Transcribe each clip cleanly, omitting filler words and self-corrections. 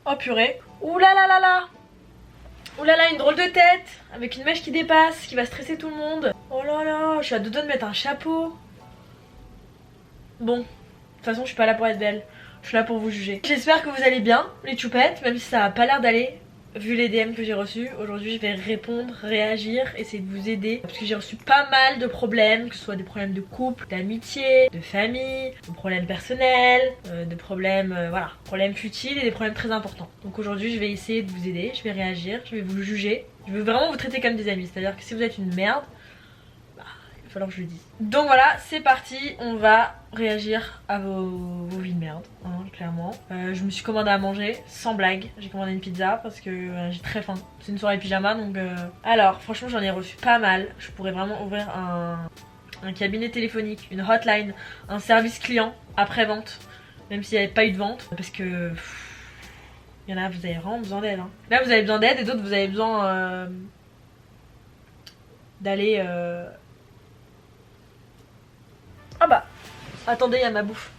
Oh purée. Ouh là là là là. Ouh là là, une drôle de tête avec une mèche qui dépasse, qui va stresser tout le monde. Oh là là, je suis à deux doigts de mettre un chapeau. Bon, de toute façon je suis pas là pour être belle, je suis là pour vous juger. J'espère que vous allez bien les choupettes, même si ça a pas l'air d'aller. Vu les DM que j'ai reçus, aujourd'hui je vais répondre, réagir, essayer de vous aider. Parce que j'ai reçu pas mal de problèmes, que ce soit des problèmes de couple, d'amitié, de famille, de problèmes personnels, de problèmes, voilà, problèmes futiles et des problèmes très importants. Donc aujourd'hui je vais essayer de vous aider, je vais réagir, je vais vous juger. Je veux vraiment vous traiter comme des amis, c'est-à-dire que si vous êtes une merde, il va falloir que je le dise. Donc voilà, c'est parti, on va réagir à vos vies de merde, hein, clairement. Je me suis commandé à manger, sans blague. J'ai commandé une pizza parce que j'ai très faim. C'est une soirée pyjama donc... Alors, franchement, j'en ai reçu pas mal. Je pourrais vraiment ouvrir un cabinet téléphonique, une hotline, un service client après-vente. Même s'il n'y avait pas eu de vente. Parce que... il y en a, vous avez vraiment besoin d'aide. Hein. Là, vous avez besoin d'aide et d'autres, vous avez besoin d'aller... Ah bah, attendez, il y a ma bouffe.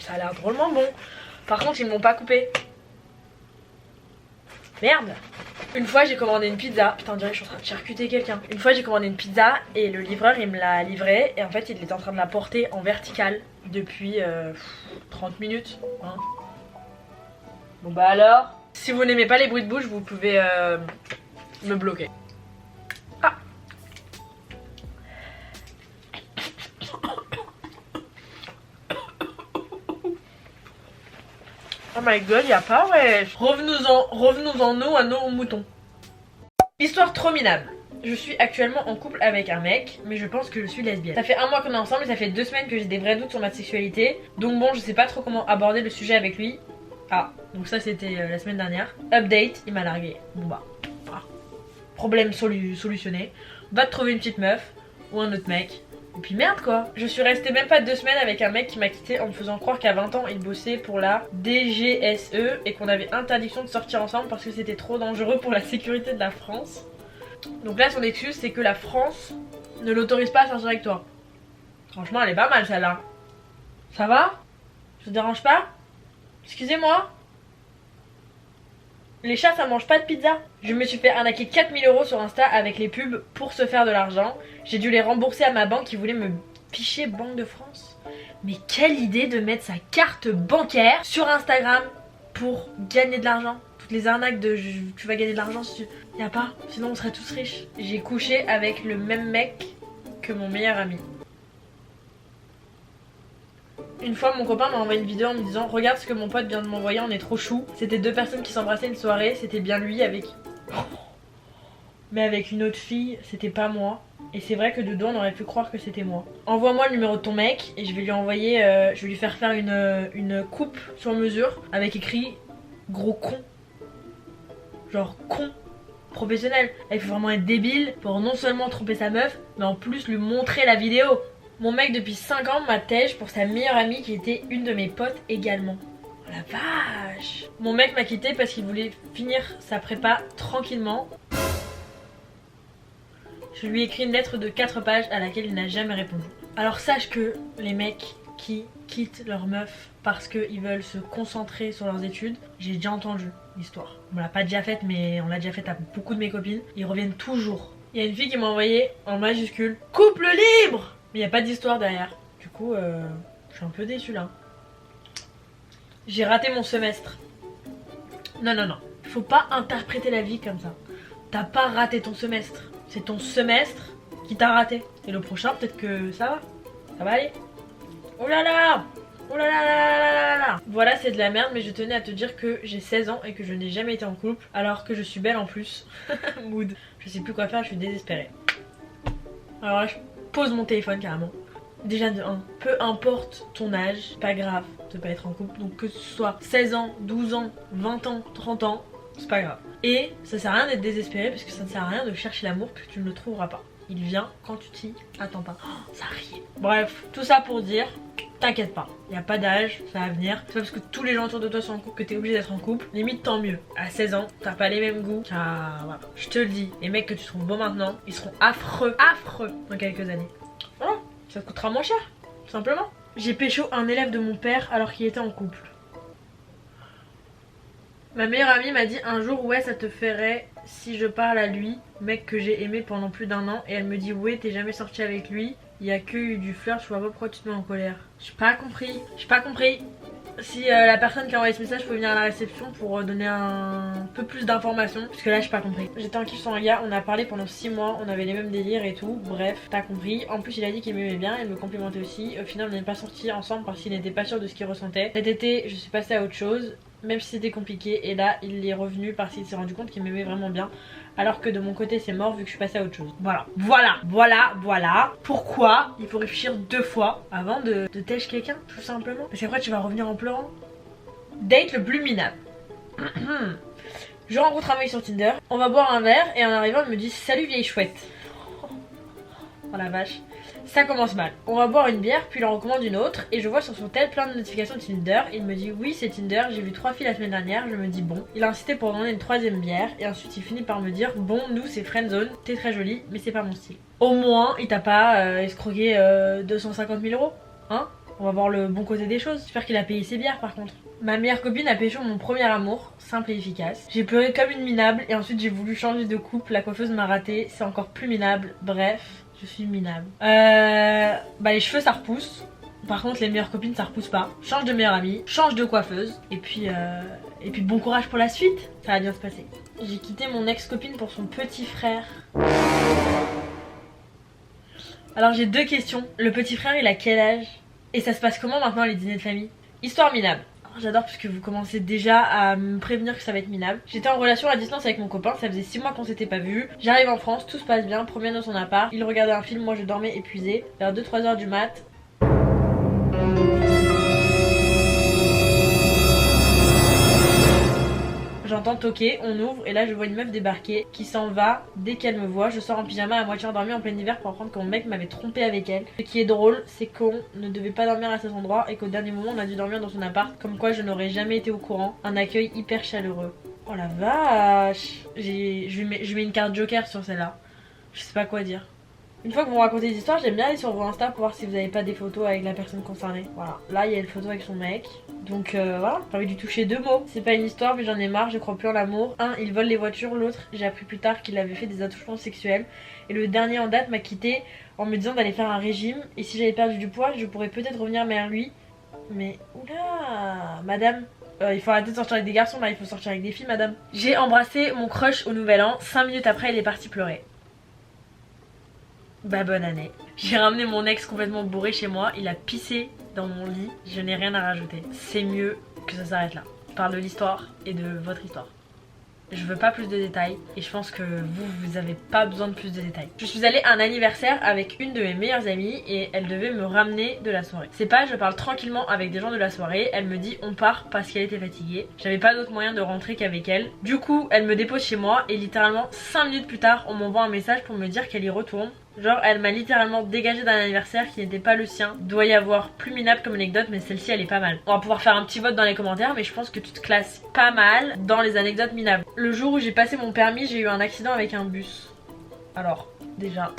Ça a l'air drôlement bon. Par contre, ils m'ont pas coupé. Merde. Une fois, j'ai commandé une pizza. Putain, on dirait que je suis en train de charcuter quelqu'un. Une fois, j'ai commandé une pizza et le livreur, il me l'a livrée. Et en fait, il était en train de la porter en verticale depuis 30 minutes. Hein. Bon bah alors... Si vous n'aimez pas les bruits de bouche, vous pouvez me bloquer. Ah. Oh my god, y'a pas, ouais. Revenons-en nous à nos moutons. Histoire trop minable. Je suis actuellement en couple avec un mec, mais je pense que je suis lesbienne. Ça fait un mois qu'on est ensemble et ça fait 2 semaines que j'ai des vrais doutes sur ma sexualité. Donc bon, je sais pas trop comment aborder le sujet avec lui. Ah, donc ça c'était la semaine dernière. Update, il m'a largué. Bon bah, ah. Problème solutionné. Va te trouver une petite meuf ou un autre mec. Et puis merde quoi. Je suis restée même pas 2 semaines avec un mec qui m'a quitté en me faisant croire qu'à 20 ans il bossait pour la DGSE et qu'on avait interdiction de sortir ensemble parce que c'était trop dangereux pour la sécurité de la France. Donc là son excuse c'est que la France ne l'autorise pas à sortir avec toi. Franchement elle est pas mal celle-là. Ça va? Ça te dérange pas? Excusez-moi. Les chats ça mange pas de pizza. Je me suis fait arnaquer 4000 € sur Insta avec les pubs pour se faire de l'argent. J'ai dû les rembourser à ma banque qui voulait me picher Banque de France. Mais quelle idée de mettre sa carte bancaire sur Instagram pour gagner de l'argent. Toutes les arnaques de tu vas gagner de l'argent si tu... Y a pas, sinon on serait tous riches. J'ai couché avec le même mec que mon meilleur ami. Une fois mon copain m'a envoyé une vidéo en me disant regarde ce que mon pote vient de m'envoyer, on est trop chou. C'était 2 personnes qui s'embrassaient une soirée, c'était bien lui avec... Mais avec une autre fille, c'était pas moi. Et c'est vrai que de dos on aurait pu croire que c'était moi. Envoie-moi le numéro de ton mec et je vais lui envoyer, je vais lui faire une coupe sur mesure avec écrit gros con. Genre con professionnel. Il faut vraiment être débile pour non seulement tromper sa meuf, mais en plus lui montrer la vidéo. Mon mec depuis 5 ans m'a tège pour sa meilleure amie qui était une de mes potes également. Oh la vache. Mon mec m'a quitté parce qu'il voulait finir sa prépa tranquillement. Je lui ai écrit une lettre de 4 pages à laquelle il n'a jamais répondu. Alors sache que les mecs qui quittent leur meuf parce qu'ils veulent se concentrer sur leurs études, j'ai déjà entendu l'histoire. On l'a pas déjà faite mais on l'a déjà faite à beaucoup de mes copines. Ils reviennent toujours. Il y a une fille qui m'a envoyé en majuscule couple libre. Mais il n'y a pas d'histoire derrière. Du coup, je suis un peu déçue là. J'ai raté mon semestre. Non, non, non. Faut pas interpréter la vie comme ça. T'as pas raté ton semestre. C'est ton semestre qui t'a raté. Et le prochain, peut-être que ça va. Ça va aller. Oh là là. Oh là là là là là là là. Voilà, c'est de la merde, mais je tenais à te dire que j'ai 16 ans et que je n'ai jamais été en couple. Alors que je suis belle en plus. Mood. Je sais plus quoi faire, je suis désespérée. Alors là, je pose mon téléphone carrément. Déjà de 1, peu importe ton âge, pas grave de pas être en couple. Donc que ce soit 16 ans, 12 ans, 20 ans, 30 ans, c'est pas grave. Et ça sert à rien d'être désespéré parce que ça ne sert à rien de chercher l'amour que tu ne le trouveras pas. Il vient quand tu t'y attends pas. Oh, ça rit. Bref, tout ça pour dire t'inquiète pas, y a pas d'âge, ça va venir. C'est pas parce que tous les gens autour de toi sont en couple que t'es obligé d'être en couple. Limite tant mieux. À 16 ans, t'as pas les mêmes goûts. Voilà. Je te le dis, les mecs que tu trouves beaux maintenant, ils seront affreux dans quelques années. Voilà, ça te coûtera moins cher, tout simplement. J'ai pécho un élève de mon père alors qu'il était en couple. Ma meilleure amie m'a dit un jour ouais ça te ferait si je parle à lui, mec que j'ai aimé pendant plus d'1 an, et elle me dit ouais t'es jamais sorti avec lui, il y a que eu du flirt, je vois pas pourquoi tu te mets en colère. J'ai pas compris. Si la personne qui a envoyé ce message peut venir à la réception pour donner un peu plus d'informations, parce que là j'ai pas compris. J'étais en kiff sur un gars, on a parlé pendant 6 mois, on avait les mêmes délires et tout, bref, t'as compris. En plus il a dit qu'il m'aimait bien, il me complimentait aussi. Au final on n'est pas sortis ensemble parce qu'il n'était pas sûr de ce qu'il ressentait. Cet été je suis passée à autre chose, même si c'était compliqué, et là il est revenu parce qu'il s'est rendu compte qu'il m'aimait vraiment bien, alors que de mon côté c'est mort vu que je suis passée à autre chose. Voilà pourquoi il faut réfléchir 2 fois avant de tèche quelqu'un, tout simplement, parce qu'après tu vas revenir en pleurant. Date le plus minable. Je rencontre un mec sur Tinder, on va boire un verre et en arrivant il me dit salut vieille chouette. Oh la vache. Ça commence mal. On va boire une bière, puis il en recommande une autre, et je vois sur son tel plein de notifications de Tinder. Il me dit oui c'est Tinder, j'ai vu 3 filles la semaine dernière. Je me dis bon. Il a incité pour demander une 3ème bière, et ensuite il finit par me dire bon nous c'est friendzone, t'es très jolie mais c'est pas mon style. Au moins il t'a pas escroqué 250 000 euros, hein. On va voir le bon côté des choses. J'espère qu'il a payé ses bières par contre. Ma meilleure copine a pécho mon premier amour, simple et efficace. J'ai pleuré comme une minable et ensuite j'ai voulu changer de couple, la coiffeuse m'a raté, c'est encore plus minable, bref, je suis minable. Les cheveux ça repousse, par contre les meilleures copines ça repousse pas. Change de meilleure amie, change de coiffeuse et puis bon courage pour la suite, ça va bien se passer. J'ai quitté mon ex-copine pour son petit frère. Alors j'ai 2 questions, le petit frère il a quel âge? Et ça se passe comment maintenant les dîners de famille? Histoire minable. J'adore puisque vous commencez déjà à me prévenir que ça va être minable. J'étais en relation à distance avec mon copain, ça faisait 6 mois qu'on s'était pas vus. J'arrive en France, tout se passe bien, promène dans son appart. Il regardait un film, moi je dormais épuisée. Vers 2-3 heures du mat'. J'entends toquer, on ouvre et là je vois une meuf débarquer qui s'en va dès qu'elle me voit. Je sors en pyjama à moitié endormie en plein hiver pour apprendre que mon mec m'avait trompé avec elle. Ce qui est drôle, c'est qu'on ne devait pas dormir à cet endroit et qu'au dernier moment on a dû dormir dans son appart. Comme quoi je n'aurais jamais été au courant. Un accueil hyper chaleureux. Oh la vache. Je mets une carte joker sur celle-là. Je sais pas quoi dire. Une fois que vous me racontez des histoires, j'aime bien aller sur vos Insta pour voir si vous avez pas des photos avec la personne concernée. Voilà, là il y a une photo avec son mec. Donc voilà, j'ai envie de lui toucher 2 mots. C'est pas une histoire mais j'en ai marre, je crois plus en l'amour. Un, il vole les voitures, l'autre, j'ai appris plus tard qu'il avait fait des attouchements sexuels. Et le dernier en date m'a quitté en me disant d'aller faire un régime. Et si j'avais perdu du poids, je pourrais peut-être revenir vers lui. Mais oula, madame, il faut arrêter de sortir avec des garçons là, il faut sortir avec des filles madame. J'ai embrassé mon crush au nouvel an, 5 minutes après il est parti pleurer. Bah bonne année. J'ai ramené mon ex complètement bourré chez moi, il a pissé dans mon lit, je n'ai rien à rajouter. C'est mieux que ça s'arrête là. Je parle de l'histoire et de votre histoire. Je veux pas plus de détails et je pense que vous avez pas besoin de plus de détails. Je suis allée à un anniversaire avec une de mes meilleures amies et elle devait me ramener de la soirée. C'est pas, je parle tranquillement avec des gens de la soirée, elle me dit on part parce qu'elle était fatiguée. J'avais pas d'autre moyen de rentrer qu'avec elle. Du coup elle me dépose chez moi et littéralement 5 minutes plus tard on m'envoie un message pour me dire qu'elle y retourne. Genre elle m'a littéralement dégagée d'un anniversaire qui n'était pas le sien. Doit y avoir plus minable comme anecdote mais celle-ci elle est pas mal. On va pouvoir faire un petit vote dans les commentaires mais je pense que tu te classes pas mal dans les anecdotes minables. Le jour où j'ai passé mon permis j'ai eu un accident avec un bus. Alors déjà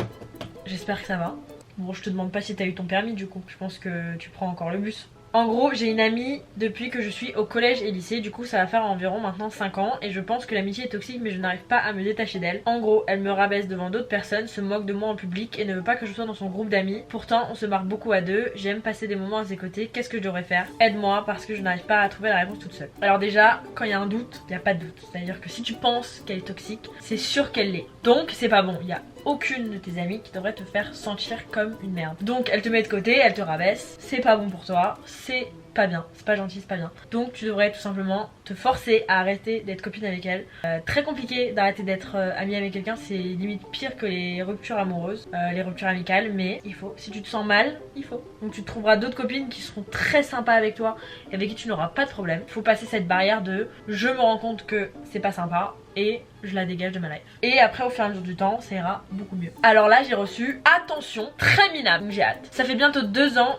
j'espère que ça va. Bon je te demande pas si t'as eu ton permis du coup. Je pense que tu prends encore le bus. En gros j'ai une amie depuis que je suis au collège et lycée, du coup ça va faire environ maintenant 5 ans et je pense que l'amitié est toxique mais je n'arrive pas à me détacher d'elle. En gros elle me rabaisse devant d'autres personnes, se moque de moi en public et ne veut pas que je sois dans son groupe d'amis. Pourtant on se marre beaucoup à deux, j'aime passer des moments à ses côtés, qu'est-ce que je devrais faire? Aide-moi parce que je n'arrive pas à trouver la réponse toute seule. Alors déjà quand il y a un doute, il n'y a pas de doute, c'est à dire que si tu penses qu'elle est toxique, c'est sûr qu'elle l'est. Donc c'est pas bon, il y a aucune de tes amies qui devrait te faire sentir comme une merde. Donc elle te met de côté, elle te rabaisse, c'est pas bon pour toi, c'est pas bien, c'est pas gentil, c'est pas bien. Donc tu devrais tout simplement te forcer à arrêter d'être copine avec elle. Très compliqué d'arrêter d'être amie avec quelqu'un, c'est limite pire que les ruptures amoureuses, les ruptures amicales, mais il faut, si tu te sens mal, il faut. Donc tu te trouveras d'autres copines qui seront très sympas avec toi et avec qui tu n'auras pas de problème. Il faut passer cette barrière de je me rends compte que c'est pas sympa et je la dégage de ma life. Et après au fur et à mesure du temps ça ira beaucoup mieux. Alors là j'ai reçu, attention, très minable, j'ai hâte. Ça fait bientôt 2 ans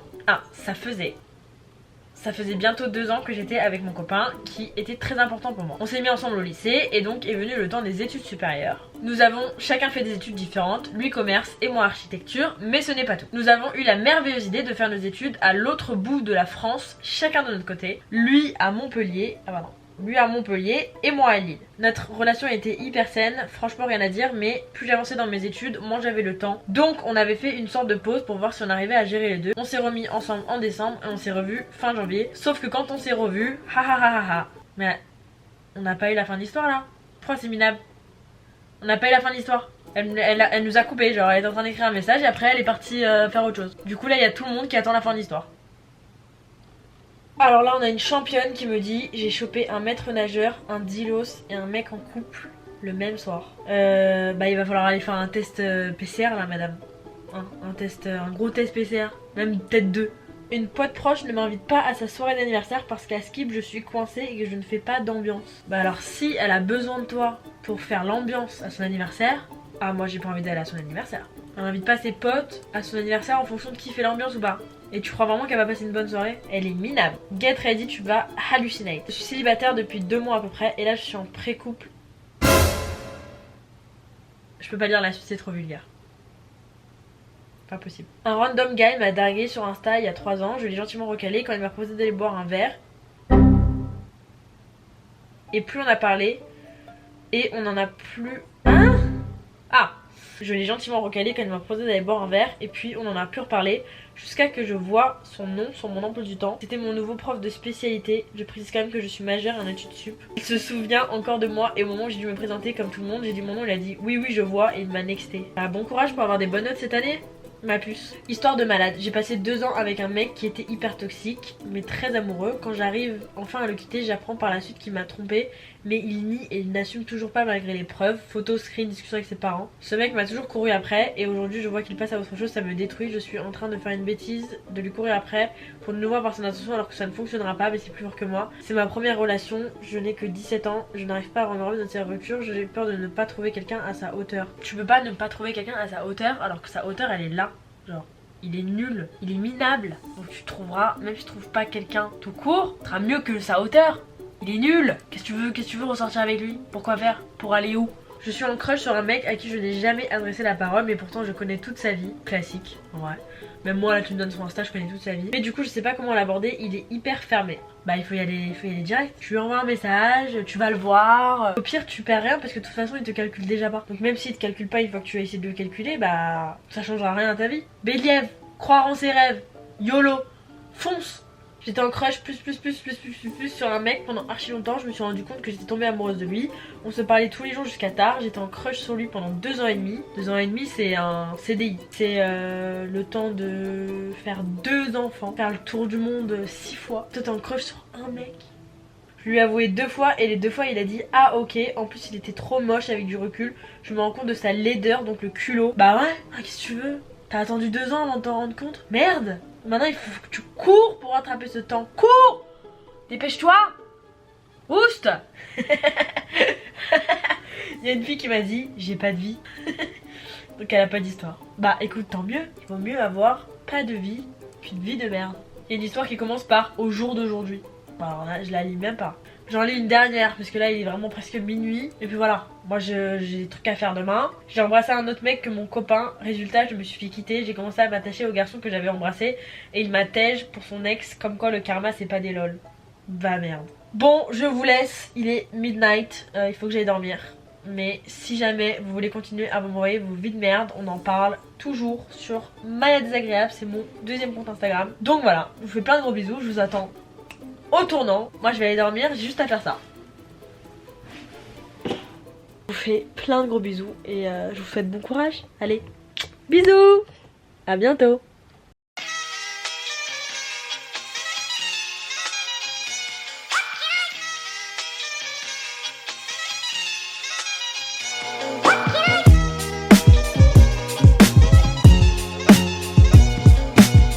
Ça faisait bientôt 2 ans que j'étais avec mon copain qui était très important pour moi. On s'est mis ensemble au lycée et donc est venu le temps des études supérieures. Nous avons chacun fait des études différentes, lui commerce et moi architecture, mais ce n'est pas tout. Nous avons eu la merveilleuse idée de faire nos études à l'autre bout de la France, chacun de notre côté. Lui à Montpellier, et moi à Lille. Notre relation était hyper saine, franchement rien à dire, mais plus j'avançais dans mes études, moins j'avais le temps. Donc on avait fait une sorte de pause pour voir si on arrivait à gérer les deux. On s'est remis ensemble en décembre et on s'est revus fin janvier. Sauf que quand on s'est revus, mais on n'a pas eu la fin de l'histoire là. Pourquoi c'est minable? On n'a pas eu la fin de l'histoire. Elle nous a coupé, genre elle était en train d'écrire un message et après elle est partie faire autre chose. Du coup là il y a tout le monde qui attend la fin de l'histoire. Alors là on a une championne qui me dit j'ai chopé un maître nageur, un dilos et un mec en couple le même soir. Bah il va falloir aller faire un test PCR là madame. Un gros test PCR, même peut-être 2. Une pote proche ne m'invite pas à sa soirée d'anniversaire parce qu'à Skip je suis coincée et que je ne fais pas d'ambiance. Bah alors si elle a besoin de toi pour faire l'ambiance à son anniversaire, ah moi j'ai pas envie d'aller à son anniversaire. Elle n'invite pas ses potes à son anniversaire en fonction de qui fait l'ambiance ou pas. Et tu crois vraiment qu'elle va passer une bonne soirée? Elle est minable. Get ready, tu vas hallucinate. Je suis célibataire depuis 2 mois à peu près et là je suis en pré-couple. Je peux pas lire la suite, c'est trop vulgaire. Pas possible. Un random guy m'a dragué sur Insta il y a 3 ans. Je l'ai gentiment recalé quand il m'a proposé d'aller boire un verre. Et plus on a parlé, et on en a plus... Hein? Ah! Je l'ai gentiment recalé quand il m'a proposé d'aller boire un verre et puis on en a plus reparlé jusqu'à que je vois son nom sur mon emploi du temps. C'était mon nouveau prof de spécialité. Je précise quand même que je suis majeure en études sup. Il se souvient encore de moi et au moment où j'ai dû me présenter comme tout le monde, j'ai dit mon nom, il a dit oui je vois et il m'a nexté. Ah, bon courage pour avoir des bonnes notes cette année. Ma puce. Histoire de malade. J'ai passé 2 ans avec un mec qui était hyper toxique, mais très amoureux. Quand j'arrive enfin à le quitter, j'apprends par la suite qu'il m'a trompé, mais il nie et il n'assume toujours pas malgré les preuves. Photos, screen, discussion avec ses parents. Ce mec m'a toujours couru après et aujourd'hui je vois qu'il passe à autre chose, ça me détruit. Je suis en train de faire une bêtise, de lui courir après pour de nouveau avoir son attention alors que ça ne fonctionnera pas, mais c'est plus fort que moi. C'est ma première relation, je n'ai que 17 ans, je n'arrive pas à remettre dans cette rupture, j'ai peur de ne pas trouver quelqu'un à sa hauteur. Tu peux pas ne pas trouver quelqu'un à sa hauteur alors que sa hauteur elle est là. Genre, il est nul, il est minable. Donc tu trouveras, même si tu trouves pas quelqu'un tout court, ce sera mieux que sa hauteur. Il est nul. Qu'est-ce que tu veux ressortir avec lui? Pourquoi faire? Pour aller où? Je suis en crush sur un mec à qui je n'ai jamais adressé la parole, mais pourtant je connais toute sa vie. Classique, ouais. Même moi là tu me donnes son Insta, je connais toute sa vie. Mais du coup je sais pas comment l'aborder, il est hyper fermé. Bah il faut y aller direct. Tu lui envoies un message, tu vas le voir. Au pire tu perds rien parce que de toute façon il te calcule déjà pas. Donc même s'il te calcule pas une fois que tu as essayé de le calculer, bah ça changera rien à ta vie. Béliève, croire en ses rêves, YOLO, fonce. J'étais en crush plus sur un mec pendant archi longtemps. Je me suis rendu compte que j'étais tombée amoureuse de lui. On se parlait tous les jours jusqu'à tard. J'étais en crush sur lui pendant 2 ans et demi. 2 ans et demi c'est un CDI. C'est le temps de faire 2 enfants, faire le tour du monde 6 fois. Toi t'es en crush sur un mec. Je lui ai avoué 2 fois et les 2 fois il a dit ah ok. En plus il était trop moche avec du recul. Je me rends compte de sa laideur, donc le culot. Bah ouais, qu'est-ce que tu veux? T'as attendu 2 ans avant de t'en rendre compte? Merde! Maintenant il faut que tu cours pour rattraper ce temps. Cours! Dépêche-toi! Oust! Il y a une fille qui m'a dit j'ai pas de vie. Donc elle a pas d'histoire. Bah écoute, tant mieux. Il vaut mieux avoir pas de vie qu'une vie de merde. Il y a une histoire qui commence par au jour d'aujourd'hui. Bon, alors là je la lis même pas. J'en lis une dernière parce que là il est vraiment presque minuit. Et puis voilà, moi j'ai des trucs à faire demain. J'ai embrassé un autre mec que mon copain. Résultat, je me suis fait quitter. J'ai commencé à m'attacher au garçon que j'avais embrassé. Et il m'attège pour son ex. Comme quoi le karma c'est pas des lol. Bah merde. Bon, je vous laisse. Il est midnight. Il faut que j'aille dormir. Mais si jamais vous voulez continuer à m'envoyer vos vies de merde, on en parle toujours sur Maya Désagréable. C'est mon 2e compte Instagram. Donc voilà, je vous fais plein de gros bisous. Je vous attends au tournant. Moi je vais aller dormir, j'ai juste à faire ça. Je vous fais plein de gros bisous et je vous souhaite bon courage. Allez, bisous, à bientôt.